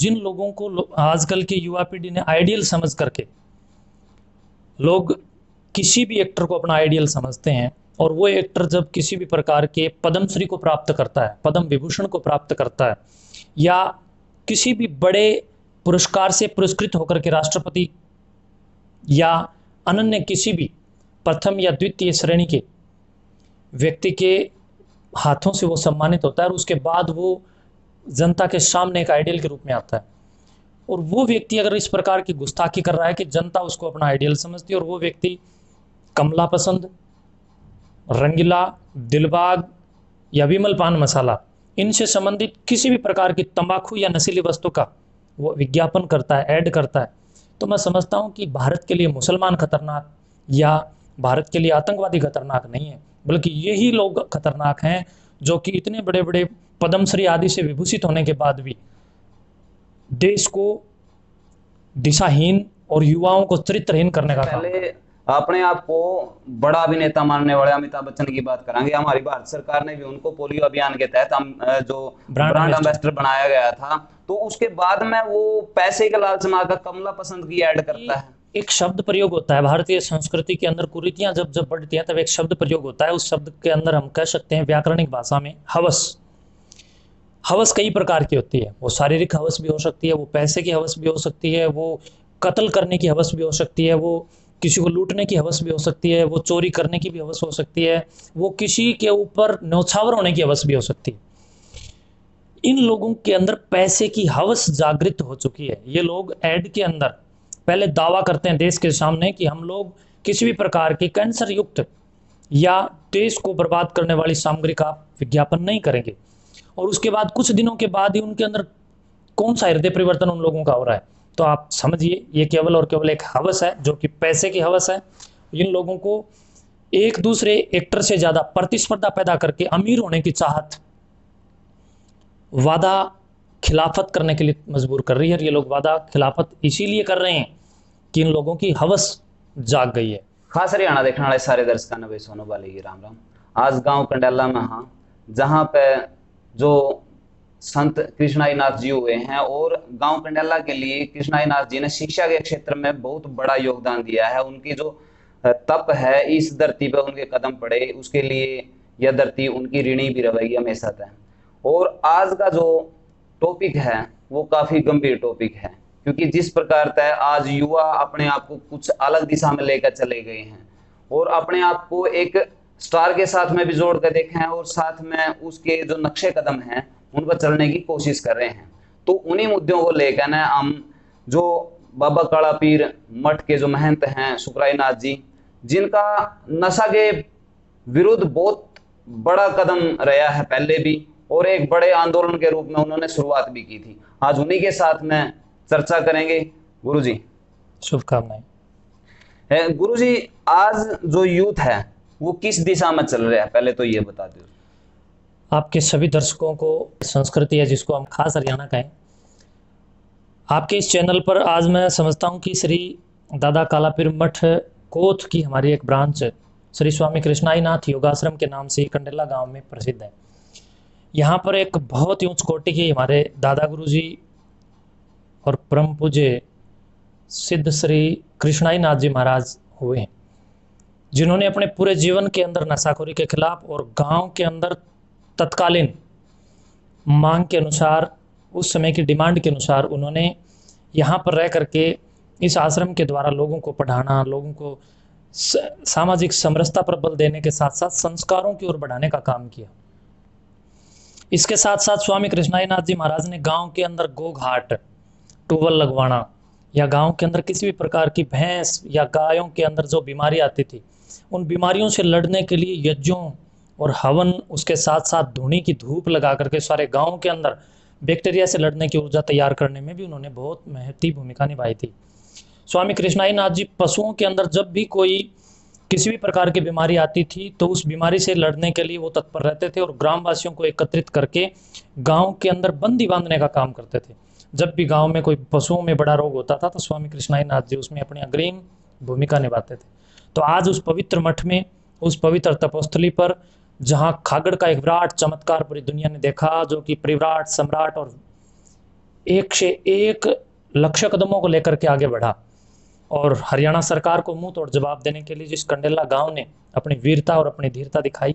जिन लोगों को आजकल के युवा पीढ़ी ने आइडियल समझ करके, लोग किसी भी एक्टर को अपना आइडियल समझते हैं, और वो एक्टर जब किसी भी प्रकार के पद्मश्री को प्राप्त करता है, पद्म विभूषण को प्राप्त करता है, या किसी भी बड़े पुरस्कार से पुरस्कृत होकर के राष्ट्रपति या अनन्य किसी भी प्रथम या द्वितीय श्रेणी के व्यक्ति के हाथों से वो सम्मानित होता है, और उसके बाद वो जनता के सामने एक आइडियल के रूप में आता है। और वो व्यक्ति अगर इस प्रकार की गुस्ताखी कर रहा है कि जनता उसको अपना आइडियल समझती है, और वो व्यक्ति कमला पसंद, रंगीला, दिलबाग या विमल पान मसाला, इनसे संबंधित किसी भी प्रकार की तंबाकू या नशीली वस्तु का वो विज्ञापन करता है, ऐड करता है, तो मैं समझता हूँ कि भारत के लिए मुसलमान खतरनाक या भारत के लिए आतंकवादी खतरनाक नहीं है, बल्कि यही लोग खतरनाक हैं जो कि इतने बड़े बड़े पद्मश्री आदि से विभूषित होने के बाद भी देश को दिशाहीन और युवाओं को चरित्रहीन करने का काम। पहले अपने आप को बड़ा अभिनेता मानने वाले अमिताभ बच्चन की बात करेंगे। हमारी भारत सरकार ने भी उनको पोलियो अभियान के तहत हम जो ब्रांड एम्बेसडर बनाया गया था, तो उसके बाद में वो पैसे के लालच में आकर कमला पसंद की ऐड करता है। एक शब्द प्रयोग होता है भारतीय संस्कृति के अंदर, कुरीतियां जब जब बढ़ती हैं तब एक शब्द प्रयोग होता है। उस शब्द के अंदर हम कह सकते हैं व्याकरणिक भाषा में हवस। हवस कई प्रकार की होती है, वो शारीरिक हवस भी हो सकती है, वो पैसे की हवस भी हो सकती है, वो कत्ल करने की हवस भी हो सकती है, वो किसी को लूटने की हवस भी हो सकती है, वो चोरी करने की भी हवस हो सकती है, वो किसी के ऊपर न्यौछावर होने की हवस भी हो सकती है। इन लोगों के अंदर पैसे की हवस जागृत हो चुकी है। ये लोग ऐड के अंदर पहले दावा करते हैं देश के सामने कि हम लोग किसी भी प्रकार की कैंसर युक्त या देश को बर्बाद करने वाली सामग्री का विज्ञापन नहीं करेंगे, और उसके बाद कुछ दिनों के बाद ही उनके अंदर कौन सा हृदय परिवर्तन उन लोगों का हो रहा है। तो आप समझिए ये केवल और केवल एक हवस है, जो कि पैसे की हवस है। इन लोगों को एक दूसरे एक्टर से ज्यादा प्रतिस्पर्धा पैदा करके अमीर होने की चाहत वादा खिलाफत करने के लिए मजबूर कर रही है। ये लोग वादा खिलाफत इसीलिए कर रहे हैं कि इन लोगों की हवस जाग गई है। खास हरियाणा देखने वाले सारे दर्शकों ने सोनू वाले की राम राम। आज गांव कंडेला में हाँ, जहां पे जो संत कृष्णाई नाथ जी हुए हैं, और गांव कंडेला के लिए कृष्णाई नाथ जी ने शिक्षा के क्षेत्र में बहुत बड़ा योगदान दिया है। उनकी जो तप है इस धरती पर उनके कदम पड़े, उसके लिए यह धरती उनकी ऋणी भी रहेगी हमेशा तक। और आज का जो टॉपिक है वो काफी गंभीर टॉपिक है, क्योंकि जिस प्रकार तय आज युवा अपने आप को कुछ अलग दिशा में लेकर चले गए हैं, और अपने आप को एक स्टार के साथ में भी जोड़ कर देखे हैं, और साथ में उसके जो नक्शे कदम हैं उन पर चलने की कोशिश कर रहे हैं। तो उन्हीं मुद्दों को लेकर ना हम जो बाबा काला पीर मठ के जो महंत हैं सुखराय नाथ जी, जिनका नशा के विरुद्ध बहुत बड़ा कदम रहा है पहले भी, और एक बड़े आंदोलन के रूप में उन्होंने शुरुआत भी की थी, आज उन्हीं के साथ में चर्चा करेंगे। गुरुजी शुभकामनाएं। गुरुजी, आज जो यूथ है वो किस दिशा में चल रहा है, पहले तो ये बता दो। आपके सभी दर्शकों को संस्कृति है जिसको हम खास हरियाणा कहें, आपके इस चैनल पर आज मैं समझता हूं कि श्री दादा कालापीर मठ कोथ की हमारी एक ब्रांच श्री स्वामी कृष्णाई नाथ योगाश्रम के नाम से कंडेला गांव में प्रसिद्ध है। यहाँ पर एक बहुत ही उच्च कोटि के हमारे दादा गुरु जी और परम पूज्य सिद्ध श्री कृष्णाई नाथ जी महाराज हुए हैं, जिन्होंने अपने पूरे जीवन के अंदर नशाखोरी के खिलाफ और गांव के अंदर तत्कालीन मांग के अनुसार, उस समय की डिमांड के अनुसार उन्होंने यहाँ पर रह करके इस आश्रम के द्वारा लोगों को पढ़ाना, लोगों को सामाजिक समरसता पर बल देने के साथ साथ संस्कारों की ओर बढ़ाने का काम किया। इसके साथ साथ स्वामी कृष्णाई नाथ जी महाराज ने गांव के अंदर गोघाट, ट्यूबवेल लगवाना, या गांव के अंदर किसी भी प्रकार की भैंस या गायों के अंदर जो बीमारी आती थी उन बीमारियों से लड़ने के लिए यज्ञों और हवन, उसके साथ साथ धूनी की धूप लगा करके सारे गांव के अंदर बैक्टीरिया से लड़ने की ऊर्जा तैयार करने में भी उन्होंने बहुत महत्वपूर्ण भूमिका निभाई थी। स्वामी कृष्णाई नाथ जी पशुओं के अंदर जब भी कोई किसी भी प्रकार की बीमारी आती थी तो उस बीमारी से लड़ने के लिए वो तत्पर रहते थे, और ग्रामवासियों को एकत्रित करके गांव के अंदर बंदी बांधने का काम करते थे। जब भी गांव में कोई पशुओं में बड़ा रोग होता था तो स्वामी कृष्णाई नाथ जी उसमें अपनी अग्रिम भूमिका निभाते थे। तो आज उस पवित्र मठ में, उस पवित्र तपोस्थली पर, जहाँ खागड़ का एक विराट चमत्कार पूरी दुनिया ने देखा, जो कि परिविराट सम्राट और एक से एक लक्ष्य कदमों को लेकर के आगे बढ़ा और हरियाणा सरकार को मुंह तोड़ जवाब देने के लिए जिस कंडेला गांव ने अपनी वीरता और अपनी धीरता दिखाई,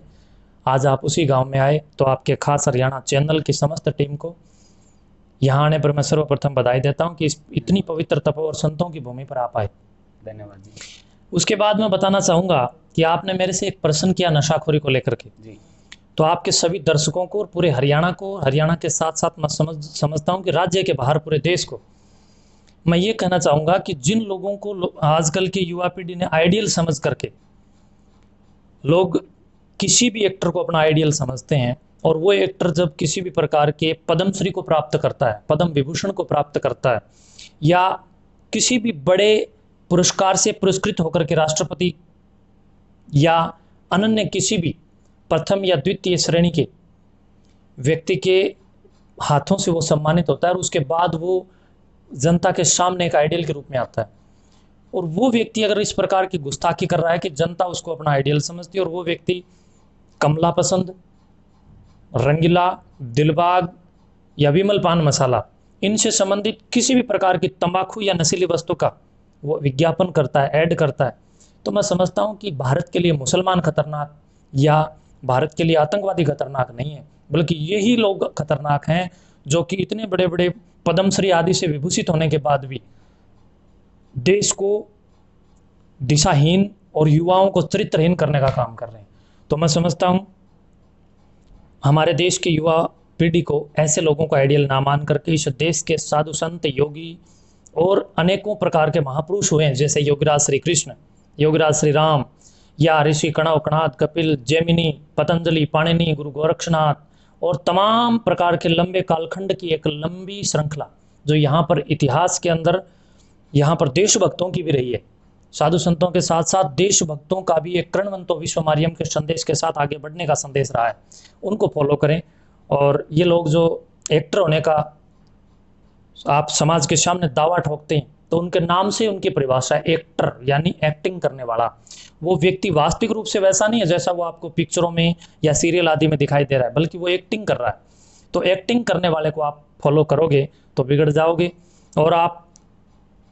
आज आप उसी गांव में आए, तो आपके खास हरियाणा चैनल की समस्त टीम को यहाँ आने पर मैं सर्वप्रथम बधाई देता हूँ कि इस इतनी पवित्र तपो और संतों की भूमि पर आप आए। धन्यवाद जी। उसके बाद मैं बताना चाहूँगा कि आपने मेरे से एक प्रश्न किया नशाखोरी को लेकर के जी। तो आपके सभी दर्शकों को और पूरे हरियाणा को, हरियाणा के साथ साथ मैं समझता हूँ कि राज्य के बाहर पूरे देश को मैं ये कहना चाहूँगा कि जिन लोगों को आजकल की युवा पीढ़ी ने आइडियल समझ करके, लोग किसी भी एक्टर को अपना आइडियल समझते हैं और वो एक्टर जब किसी भी प्रकार के पद्मश्री को प्राप्त करता है, पद्म विभूषण को प्राप्त करता है या किसी भी बड़े पुरस्कार से पुरस्कृत होकर के राष्ट्रपति या अनन्य किसी भी प्रथम या द्वितीय श्रेणी के व्यक्ति के हाथों से वो सम्मानित होता है और उसके बाद वो जनता के सामने एक आइडियल के रूप में आता है। और वो व्यक्ति अगर इस प्रकार की गुस्ताखी कर रहा है कि जनता उसको अपना आइडियल समझती है और वो व्यक्ति कमला पसंद, रंगीला, दिलबाग या विमल पान मसाला इनसे संबंधित किसी भी प्रकार की तंबाकू या नशीली वस्तु का वो विज्ञापन करता है, ऐड करता है, तो मैं समझता हूँ कि भारत के लिए मुसलमान खतरनाक या भारत के लिए आतंकवादी खतरनाक नहीं है, बल्कि यही लोग खतरनाक हैं जो कि इतने बड़े बड़े पद्मश्री आदि से विभूषित होने के बाद भी देश को दिशाहीन और युवाओं को चरित्रहीन करने का काम कर रहे हैं। तो मैं समझता हूँ हमारे देश की युवा पीढ़ी को ऐसे लोगों को आइडियल ना मान करके इस देश के साधु संत, योगी और अनेकों प्रकार के महापुरुष हुए हैं, जैसे योगीराज श्री कृष्ण, योगीराज श्री राम या ऋषि कणव, कणाद, कपिल, जैमिनी, पतंजलि, पाणिनि, गुरु गोरक्षनाथ और तमाम प्रकार के लंबे कालखंड की एक लंबी श्रृंखला जो यहाँ पर इतिहास के अंदर यहाँ पर देशभक्तों की भी रही है। साधु संतों के साथ साथ देशभक्तों का भी एक कर्णवंतो विश्व मारियम के संदेश के साथ आगे बढ़ने का संदेश रहा है, उनको फॉलो करें। और ये लोग जो एक्टर होने का आप समाज के सामने दावा ठोकते हैं तो उनके नाम से उनकी परिभाषा है एक्टर, यानी एक्टिंग करने वाला। वो व्यक्ति वास्तविक रूप से वैसा नहीं है जैसा वो आपको पिक्चरों में या सीरियल आदि में दिखाई दे रहा है, बल्कि वो एक्टिंग कर रहा है। तो एक्टिंग करने वाले को आप फॉलो करोगे तो बिगड़ जाओगे, और आप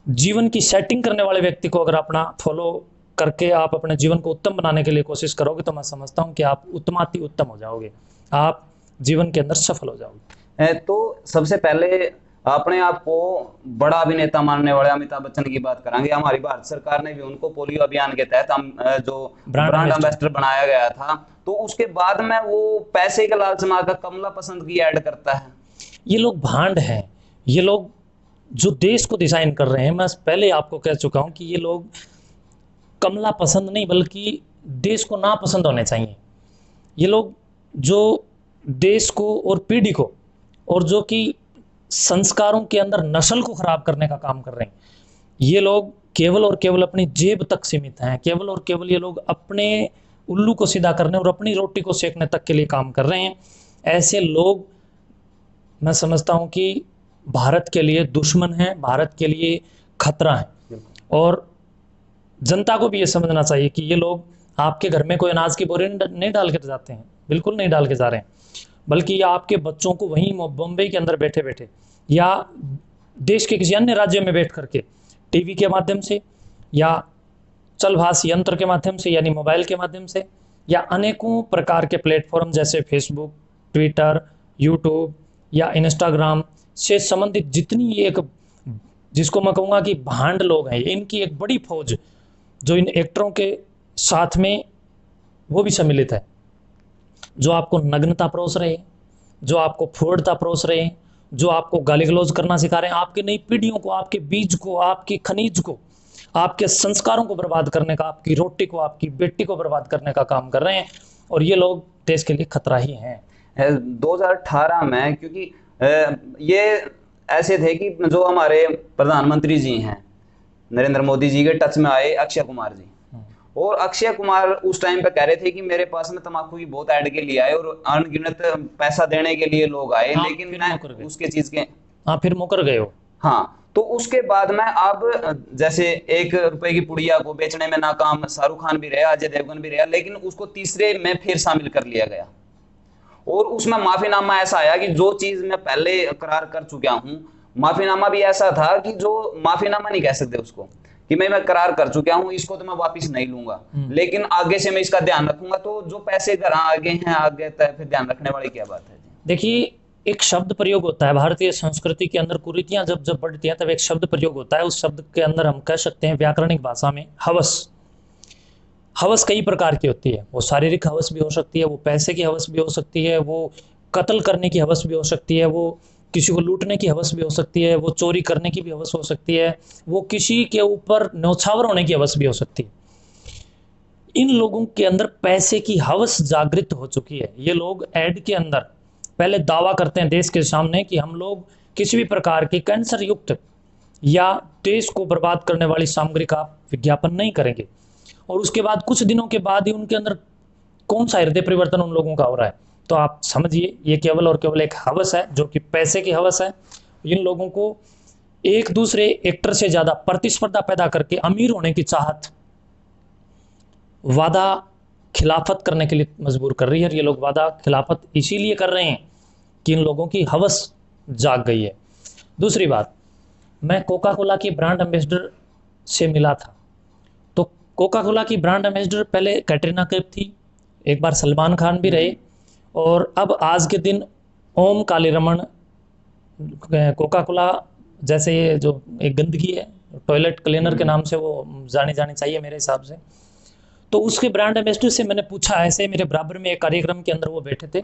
जीवन की सेटिंग करने वाले व्यक्ति को अगर अपना फॉलो करके आप अपने जीवन को उत्तम बनाने के लिए कोशिश करोगे तो मैं समझता हूँ कि आप उत्तमाति उत्तम हो जाओगे, आप जीवन के अंदर सफल हो जाओगे। तो सबसे पहले अपने आप को बड़ा अभिनेता मानने वाले अमिताभ बच्चन की बात करेंगे। हमारी भारत सरकार ने भी उनको पोलियो अभियान के तहत जो ब्रांड एम्बेसडर बनाया गया था, तो उसके बाद में वो पैसे के लालच में आकर कमला पसंद की ऐड करता है। ये लोग भांड हैं, ये लोग जो देश को डिजाइन कर रहे हैं। मैं पहले आपको कह चुका हूं कि ये लोग कमला पसंद नहीं बल्कि देश को ना पसंद होने चाहिए। ये लोग जो देश को और पीढ़ी को और जो कि संस्कारों के अंदर नस्ल को खराब करने का काम कर रहे हैं, ये लोग केवल और केवल अपनी जेब तक सीमित हैं। केवल और केवल ये लोग अपने उल्लू को सीधा करने और अपनी रोटी को सेकने तक के लिए काम कर रहे हैं। ऐसे लोग मैं समझता हूं कि भारत के लिए दुश्मन हैं, भारत के लिए खतरा है। और जनता को भी ये समझना चाहिए कि ये लोग आपके घर में कोई अनाज की बोरी नहीं डाल के जाते हैं, बिल्कुल नहीं डाल के जा रहे हैं, बल्कि ये आपके बच्चों को वहीं बम्बई के अंदर बैठे बैठे या देश के किसी अन्य राज्य में बैठ करके टीवी के माध्यम से या चलभाष यंत्र के माध्यम से यानी मोबाइल के माध्यम से या अनेकों प्रकार के प्लेटफॉर्म जैसे फेसबुक, ट्विटर, यूट्यूब या इंस्टाग्राम से संबंधित जितनी एक, जिसको मैं कहूँगा कि भांड लोग हैं, इनकी एक बड़ी फौज जो इन एक्टरों के साथ में वो भी सम्मिलित है, जो आपको नग्नता परोस रहे हैं, जो आपको फूहड़ता परोस रहे हैं, जो आपको गाली गलौज करना सिखा रहे हैं, आपके नई पीढ़ियों को, आपके बीज को, आपकी खनिज को, आपके संस्कारों को बर्बाद करने का, आपकी रोटी को, आपकी बेटी को बर्बाद करने का काम कर रहे हैं। और ये लोग देश के लिए खतरा ही हैं। 2018 में क्योंकि ये ऐसे थे कि जो हमारे प्रधानमंत्री जी हैं नरेंद्र मोदी जी के टच में आए अक्षय कुमार जी, और अक्षय कुमार उस टाइम पे कह रहे थे कि मेरे पास में तम्बाकू की बहुत ऐड के लिए आए और अनगिनत पैसा देने के लिए लोग आए, लेकिन मैं उसके चीज के फिर मुकर गए हो। हाँ, तो उसके बाद में अब जैसे 1 रुपए की पुड़िया को बेचने में नाकाम शाहरुख खान भी रहा, अजय देवगन भी रहा, लेकिन उसको तीसरे में फिर शामिल कर लिया गया और उसमें माफीनामा ऐसा आया कि जो चीज मैं पहले करार कर चुका हूं माफीनामा भी ऐसा था कि जो माफीनामा नहीं कह सकते उसको, कि मैं करार कर चुका हूं, इसको तो मैं वापस नहीं लूंगा, लेकिन आगे से मैं इसका ध्यान रखूंगा। तो जो पैसे घर आगे हैं आगे तय, फिर ध्यान रखने वाली क्या बात है? देखिए, एक शब्द प्रयोग होता है भारतीय संस्कृति के अंदर, कुरीतियां जब जब बढ़ती हैं तब एक शब्द प्रयोग होता है। उस शब्द के अंदर हम कह सकते हैं व्याकरणिक भाषा में हवस। हवस कई प्रकार की होती है। वो शारीरिक हवस भी हो सकती है, वो पैसे की हवस भी हो सकती है, वो कत्ल करने की हवस भी हो सकती है, वो किसी को लूटने की हवस भी हो सकती है, वो चोरी करने की भी हवस हो सकती है, वो किसी के ऊपर न्यौछावर होने की हवस भी हो सकती है। इन लोगों के अंदर पैसे की हवस जागृत हो चुकी है। ये लोग ऐड के अंदर पहले दावा करते हैं देश के सामने कि हम लोग किसी भी प्रकार की कैंसर युक्त या देश को बर्बाद करने वाली सामग्री का विज्ञापन नहीं करेंगे, और उसके बाद कुछ दिनों के बाद ही उनके अंदर कौन सा हृदय परिवर्तन उन लोगों का हो रहा है। तो आप समझिए, ये केवल और केवल एक हवस है, जो कि पैसे की हवस है। इन लोगों को एक दूसरे एक्टर से ज्यादा प्रतिस्पर्धा पैदा करके अमीर होने की चाहत वादा खिलाफत करने के लिए मजबूर कर रही है। और ये लोग वादा खिलाफत इसीलिए कर रहे हैं कि इन लोगों की हवस जाग गई है। दूसरी बात, मैं कोका कोला की ब्रांड एम्बेसडर से मिला था। तो कोका कोला की ब्रांड एम्बेसडर पहले कैटरीना कैफ थी, एक बार सलमान खान भी रहे, और अब आज के दिन ओम कालीरमण कोका कोला जैसे ये जो एक गंदगी है टॉयलेट क्लीनर के नाम से वो जानी जानी चाहिए मेरे हिसाब से। तो उसके ब्रांड एम्बेसडर से मैंने पूछा, ऐसे मेरे बराबर में एक कार्यक्रम के अंदर वो बैठे थे,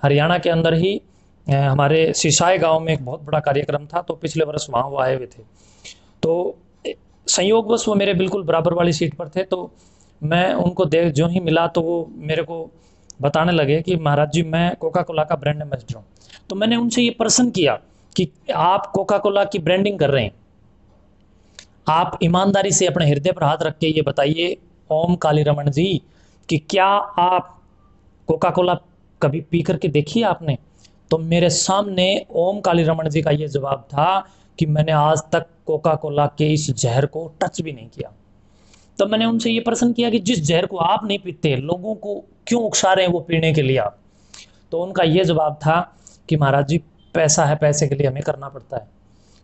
हरियाणा के अंदर ही हमारे सिसाई गांव में एक बहुत बड़ा कार्यक्रम था, तो पिछले वर्ष वहाँ वो आए हुए थे। तो संयोगवश वो मेरे बिल्कुल बराबर वाली सीट पर थे। तो मैं उनको देख जो ही मिला तो वो मेरे को बताने लगे कि महाराज जी, मैं कोका कोला का ब्रांड एम्बेसडर हूँ। तो मैंने उनसे ये प्रश्न किया कि आप कोका कोला की ब्रांडिंग कर रहे हैं, आप ईमानदारी से अपने हृदय पर हाथ रख के ये बताइए ओम कालीरमण जी, कि क्या आप कोका कोला कभी पी करके देखी आपने? तो मेरे सामने ओम कालीरमण जी का ये जवाब था कि मैंने आज तक कोका कोला के इस जहर को टच भी नहीं किया। तो मैंने उनसे ये प्रश्न किया कि जिस जहर को आप नहीं पीते, लोगों को क्यों उकसा रहे हैं वो पीने के लिए आप? तो उनका ये जवाब था कि महाराज जी, पैसा है, पैसे के लिए हमें करना पड़ता है।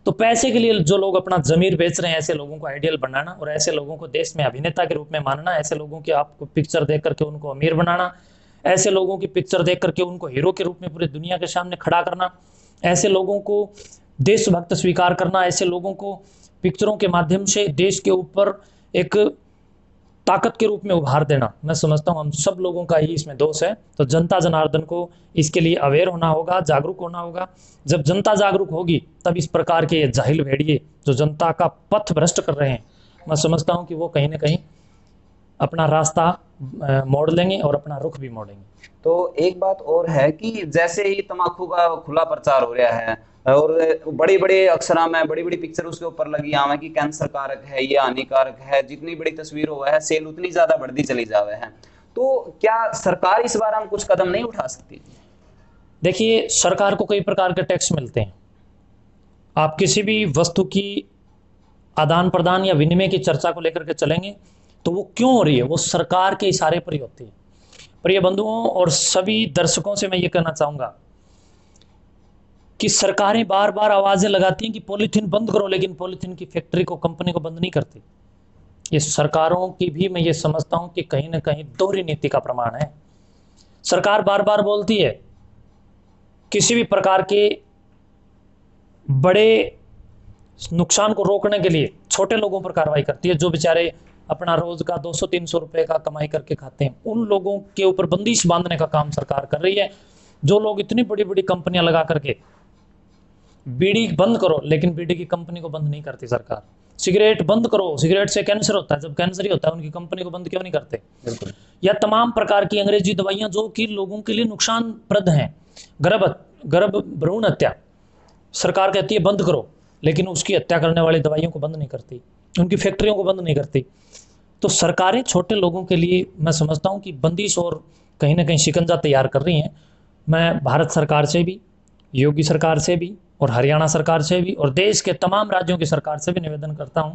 तो पैसे के लिए जो लोग अपना जमीर बेच रहे हैं, ऐसे लोगों को आइडियल बनाना और ऐसे लोगों को देश में अभिनेता के रूप में मानना, ऐसे लोगों की आपको पिक्चर देख करके उनको अमीर बनाना, ऐसे लोगों की पिक्चर देख करके उनको हीरो के रूप में पूरी दुनिया के सामने खड़ा करना, ऐसे लोगों को देशभक्त स्वीकार करना, ऐसे लोगों को पिक्चरों के माध्यम से देश के ऊपर एक ताकत के रूप में उभार देना, मैं समझता हूँ हम सब लोगों का ही इसमें दोष है। तो जनता जनार्दन को इसके लिए अवेयर होना होगा, जागरूक होना होगा। जब जनता जागरूक होगी तब इस प्रकार के जाहिल भेड़िए जो जनता का पथ भ्रष्ट कर रहे हैं, मैं समझता हूँ कि वो कहीं ना कहीं अपना रास्ता मोड़ लेंगे और अपना रुख भी मोड़ेंगे। तो एक बात और है कि जैसे ही तम्बाकू का खुला प्रचार हो रहा है और बड़ी बड़ी अक्षरा में बड़ी बड़ी पिक्चर उसके ऊपर लगी आवे कि कैंसर कारक है, ये हानिकारक है, जितनी बड़ी तस्वीर हुआ है सेल उतनी ज्यादा बढ़ती चली जावे है, तो क्या सरकार इस बारे में कुछ कदम नहीं उठा सकती? देखिए, सरकार को कई प्रकार के टैक्स मिलते हैं। आप किसी भी वस्तु की आदान प्रदान या विनिमय की चर्चा को लेकर के चलेंगे तो वो क्यों हो रही है, वो सरकार के इशारे पर ही होती है। प्रिय बंधुओं और सभी दर्शकों से मैं ये कहना चाहूंगा कि सरकारें बार बार आवाजें लगाती हैं कि पॉलीथीन बंद करो, लेकिन पॉलीथीन की फैक्ट्री को, कंपनी को बंद नहीं करती। ये सरकारों की भी मैं ये समझता हूं कि कहीं ना कहीं दोहरी नीति का प्रमाण है। सरकार बार बार बोलती है किसी भी प्रकार के बड़े नुकसान को रोकने के लिए छोटे लोगों पर कार्रवाई करती है, जो बेचारे अपना रोज का 200-300 रुपए का कमाई करके खाते हैं, उन लोगों के ऊपर बंदिश बांधने का काम सरकार कर रही है। जो लोग इतनी बड़ी बड़ी कंपनियां लगा करके बीड़ी बंद करो, लेकिन बीड़ी की कंपनी को बंद नहीं करती सरकार। सिगरेट बंद करो, सिगरेट से कैंसर होता है, जब कैंसर ही होता है उनकी कंपनी को बंद क्यों नहीं करते? बिल्कुल। या तमाम प्रकार की अंग्रेजी दवाइयां जो कि लोगों के लिए नुकसानप्रद हैं, गर्भ भ्रूण हत्या, सरकार कहती है बंद करो, लेकिन उसकी हत्या करने वाली दवाइयों को बंद नहीं करती, उनकी फैक्ट्रियों को बंद नहीं करती। तो सरकारें छोटे लोगों के लिए मैं समझता हूं कि बंदिश और कहीं ना कहीं शिकंजा तैयार कर रही हैं। मैं भारत सरकार से भी, योगी सरकार से भी और हरियाणा सरकार से भी और देश के तमाम राज्यों की सरकार से भी निवेदन करता हूं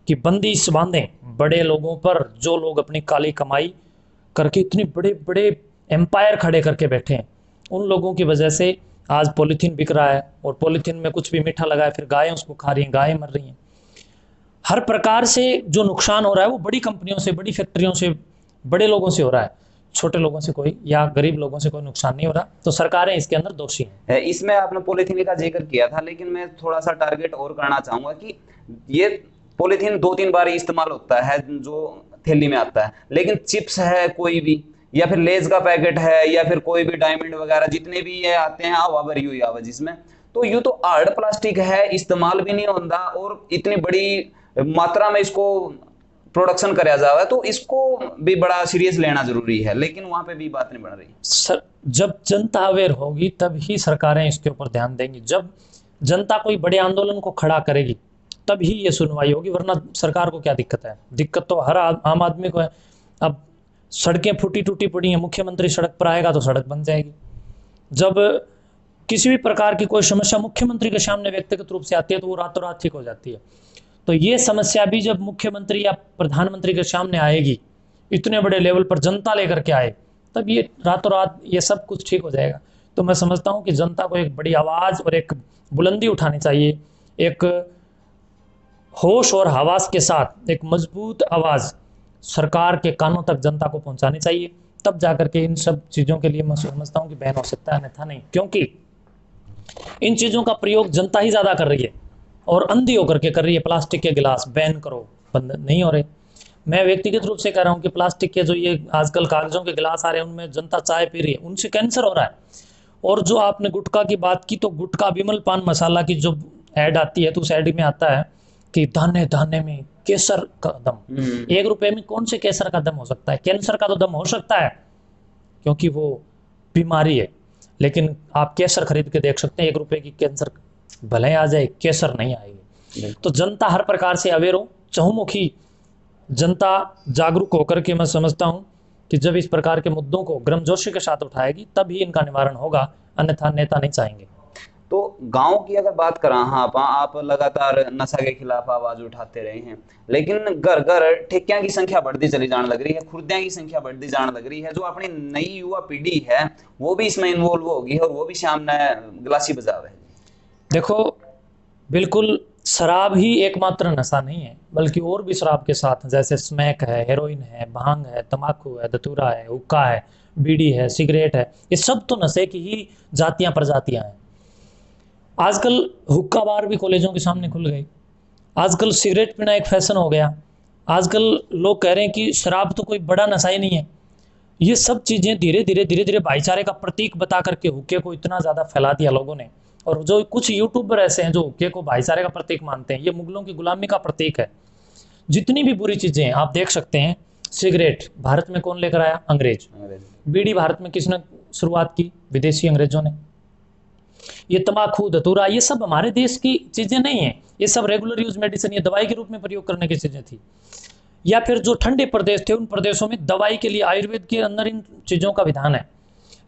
कि बंदिश बांधें बड़े लोगों पर, जो लोग अपनी काली कमाई करके इतने बड़े बड़े एम्पायर खड़े करके बैठे हैं। उन लोगों की वजह से आज पॉलीथीन बिक रहा है और पॉलीथीन में कुछ भी मीठा लगा है, फिर गायें उसको खा रही हैं, गायें मर रही हैं। हर प्रकार से जो नुकसान हो रहा है वो बड़ी कंपनियों से, बड़ी फैक्ट्रियों से, बड़े लोगों से हो रहा है, छोटे लोगों से कोई या गरीब लोगों से कोई नुकसान नहीं हो रहा। तो सरकारें इसके अंदर दोषी हैं। इसमें आपने पॉलीथीन का जिक्र किया था, लेकिन मैं थोड़ा सा टारगेट और करना चाहूंगा कि ये पॉलीथीन 2-3 बार इस्तेमाल होता है जो थैली में आता है, लेकिन चिप्स है कोई भी, या फिर लेज का पैकेट है, या फिर कोई भी डायमंड वगैरह जितने भी ये आते हैं, हवा भरी हुई आवाज जिसमें, तो ये तो हार्ड प्लास्टिक है, इस्तेमाल भी नहीं होता और इतनी बड़ी मात्रा में इसको प्रोडक्शन कराया जा रहा है, तो इसको भी बड़ा सीरियस लेना जरूरी है, लेकिन वहां पे भी बात नहीं बन रही। सर, जब जनता अवेयर होगी तब ही सरकारें इसके ऊपर ध्यान देंगी। जब जनता कोई बड़े आंदोलन को खड़ा करेगी तब ही ये सुनवाई होगी, वरना सरकार को क्या दिक्कत है? दिक्कत तो हर आम आदमी को है। अब सड़कें फूटी टूटी पड़ी हैं, मुख्यमंत्री सड़क पर आएगा तो सड़क बन जाएगी। जब किसी भी प्रकार की कोई समस्या मुख्यमंत्री के सामने व्यक्तिगत रूप से आती है तो वो रातों रात ठीक हो जाती है। तो ये समस्या भी जब मुख्यमंत्री या प्रधानमंत्री के सामने आएगी, इतने बड़े लेवल पर जनता लेकर के आए, तब ये रातों रात ये सब कुछ ठीक हो जाएगा। तो मैं समझता हूँ कि जनता को एक बड़ी आवाज़ और एक बुलंदी उठानी चाहिए, एक होश और हवास के साथ एक मजबूत आवाज़ सरकार के कानों तक जनता को पहुंचानी चाहिए, तब जाकर के इन सब चीज़ों के लिए मैं समझता हूँ कि बैन हो सकता है, अन्यथा नहीं। क्योंकि इन चीज़ों का प्रयोग जनता ही ज़्यादा कर रही है और अंधी होकर के कर रही है। प्लास्टिक के गिलास बैन करो, बंद नहीं हो रहे। मैं व्यक्तिगत रूप से कह रहा हूँ कि प्लास्टिक के जो ये आजकल कागजों के गिलास आ रहे हैं, उनमें जनता चाय पी रही है, उनसे कैंसर हो रहा है। और जो आपने गुटखा की बात की, तो गुटखा विमल पान मसाला की जो ऐड आती है, तो उस ऐड में आता है कि दाने दाने में केसर का दम। 1 रुपए में कौन से केसर का दम हो सकता है? कैंसर का तो दम हो सकता है, क्योंकि वो बीमारी है। लेकिन आप केसर खरीद के देख सकते हैं, 1 रुपए की कैंसर भले आ जाए, केसर नहीं आएगी। तो जनता हर प्रकार से अवेयर हो, चहुमुखी जनता जागरूक होकर के मैं समझता हूँ कि जब इस प्रकार के मुद्दों को गर्मजोशी के साथ उठाएगी तब ही इनका निवारण होगा, अन्यथा नेता नहीं चाहेंगे। तो गांव की अगर बात करा, हाँ आप लगातार नशा के खिलाफ आवाज उठाते रहे हैं, लेकिन घर घर ठेकियां की संख्या बढ़ती चली जाने लग रही है, खुर्दियां की संख्या बढ़ती जाने लग रही है। जो अपनी नई युवा पीढ़ी है वो भी इसमें इन्वॉल्व होगी और वो भी सामने गलासी बजावे। देखो, बिल्कुल शराब ही एकमात्र नशा नहीं है, बल्कि और भी शराब के साथ जैसे स्मैक है, हेरोइन है, भांग है, तंबाकू है, धतूरा है, हुक्का है, बीड़ी है, सिगरेट है, ये सब तो नशे की ही जातियां प्रजातियां हैं। आजकल हुक्का बार भी कॉलेजों के सामने खुल गए। आजकल सिगरेट पीना एक फैशन हो गया। आजकल लोग कह रहे हैं कि शराब तो कोई बड़ा नशा ही नहीं है। ये सब चीज़ें धीरे धीरे भाईचारे का प्रतीक बता करके हुक्के को इतना ज़्यादा फैला दिया लोगों ने। और जो कुछ यूट्यूबर ऐसे हैं जो हुक्के को भाईचारे का प्रतीक मानते हैं, ये मुगलों की गुलामी का प्रतीक है। जितनी भी बुरी चीज़ें हैं आप देख सकते हैं। सिगरेट भारत में कौन लेकर आया? अंग्रेज। बीड़ी भारत में किसने शुरुआत की? विदेशी अंग्रेजों ने। ये तंबाकू, धतूरा, ये सब हमारे देश की चीज़ें नहीं है। ये सब रेगुलर यूज मेडिसिन, ये दवाई के रूप में प्रयोग करने की चीज़ें थी। या फिर जो ठंडे प्रदेश थे उन प्रदेशों में दवाई के लिए आयुर्वेद के अंदर इन चीज़ों का विधान है,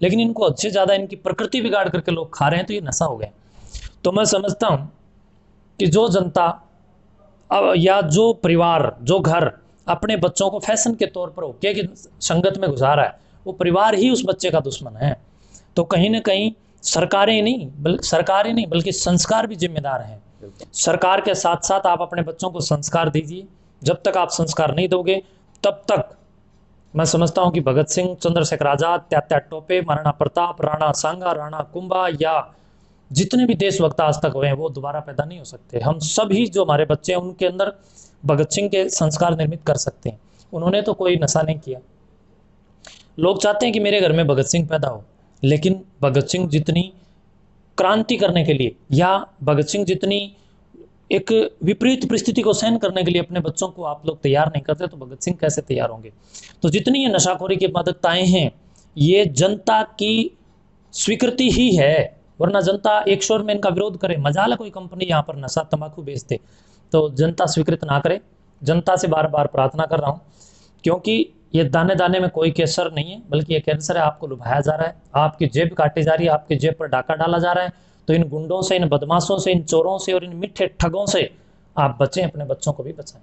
लेकिन इनको अच्छे ज़्यादा इनकी प्रकृति बिगाड़ करके लोग खा रहे हैं, तो ये नशा हो गया। तो मैं समझता हूँ कि जो जनता या जो परिवार, जो घर अपने बच्चों को फैशन के तौर पर हुक्के की संगत में घुसा रहा है, वो परिवार ही उस बच्चे का दुश्मन है। तो कहीं ना कहीं सरकारें नहीं बल्कि संस्कार भी जिम्मेदार हैं। सरकार के साथ साथ आप अपने बच्चों को संस्कार दीजिए। जब तक आप संस्कार नहीं दोगे तब तक मैं समझता हूं कि भगत सिंह, चंद्रशेखर आजाद, तात्या टोपे, महाराणा प्रताप, राणा सांगा, राणा कुंभा या जितने भी देशभक्त आज तक हुए हैं वो दोबारा पैदा नहीं हो सकते। हम सभी जो हमारे बच्चे हैं उनके अंदर भगत सिंह के संस्कार निर्मित कर सकते हैं। उन्होंने तो कोई नशा नहीं किया। लोग चाहते हैं कि मेरे घर में भगत सिंह पैदा हो, लेकिन भगत सिंह जितनी क्रांति करने के लिए या भगत सिंह जितनी एक विपरीत परिस्थिति को सहन करने के लिए अपने बच्चों को आप लोग तैयार नहीं करते, तो भगत सिंह कैसे तैयार होंगे? तो जितनी ये नशाखोरी की मादकताएं हैं, ये जनता की स्वीकृति ही है, वरना जनता एक शोर में इनका विरोध करे। मजाल है कोई कंपनी यहाँ पर नशा तंबाकू बेचते, तो जनता स्वीकृत ना करे। जनता से बार बार प्रार्थना कर रहा हूँ, क्योंकि ये दाने दाने में कोई कैंसर नहीं है, बल्कि ये कैंसर है। आपको लुभाया जा रहा है, आपकी जेब काटी जा रही है, आपकी जेब पर डाका डाला जा रहा है। तो इन गुंडों से, इन बदमाशों से, इन चोरों से और इन मिठे ठगों से आप बचें, अपने बच्चों को भी बचाएं।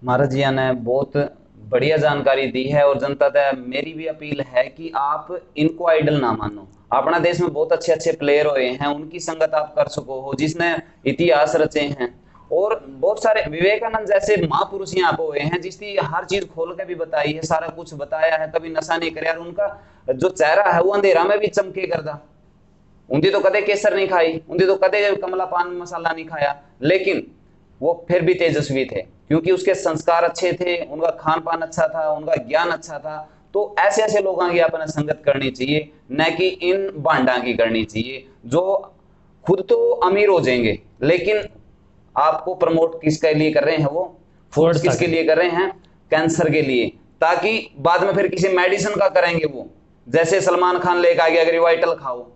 महाराज जी ने बहुत बढ़िया जानकारी दी है। और जनता से मेरी भी अपील है कि आप इनको आइडल ना मानो। अपना देश में बहुत अच्छे अच्छे प्लेयर हुए हैं, उनकी संगत आप कर सको हो, जिसने इतिहास रचे हैं। और बहुत सारे विवेकानंद जैसे महापुरुष यहाँ पे हुए हैं, जिसकी हर चीज खोल के भी बताई है, सारा कुछ बताया है, कभी नशा नहीं करे। और उनका जो चेहरा है वो अंधेरा में भी चमके करता। उनकी तो कदे केसर नहीं खाई, उनकी तो कदे कमला पान मसाला नहीं खाया, लेकिन वो फिर भी तेजस्वी थे, क्योंकि उसके संस्कार अच्छे थे, उनका खान पान अच्छा था, उनका ज्ञान अच्छा था। तो ऐसे ऐसे लोगों की अपने संगत करनी चाहिए, न कि इन बांडा की करनी चाहिए, जो खुद तो अमीर हो जाएंगे, लेकिन आपको प्रमोट किसके लिए कर रहे हैं? वो फूड्स किसके लिए कर रहे हैं? कैंसर के लिए, ताकि बाद में फिर किसी मेडिसिन का करेंगे वो। जैसे सलमान खान लेकर आ गया, अगर रिवाइटल खाओ,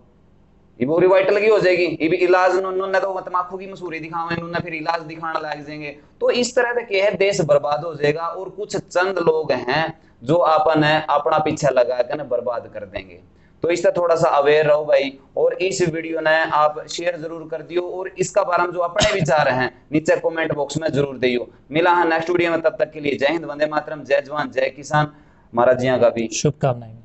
ये वो रिवाइटल की हो जाएगी, ये भी इलाज उन्होंने तो तमाकू की मसूरी दिखावे, उन्होंने फिर इलाज दिखाने लग जाएंगे। तो इस तरह के है, देश बर्बाद हो जाएगा। और कुछ चंद लोग हैं जो अपन है अपना पीछे लगा कर बर्बाद कर देंगे। तो इससे थोड़ा सा अवेयर रहो भाई। और इस वीडियो ने आप शेयर जरूर कर दियो, और इसका बारे में जो अपने विचार हैं नीचे कमेंट बॉक्स में जरूर दियो। मिला है नेक्स्ट वीडियो में, तब तक के लिए जय हिंद, वंदे मातरम, जय जवान जय किसान। महाराज जी का भी शुभकामनाएं।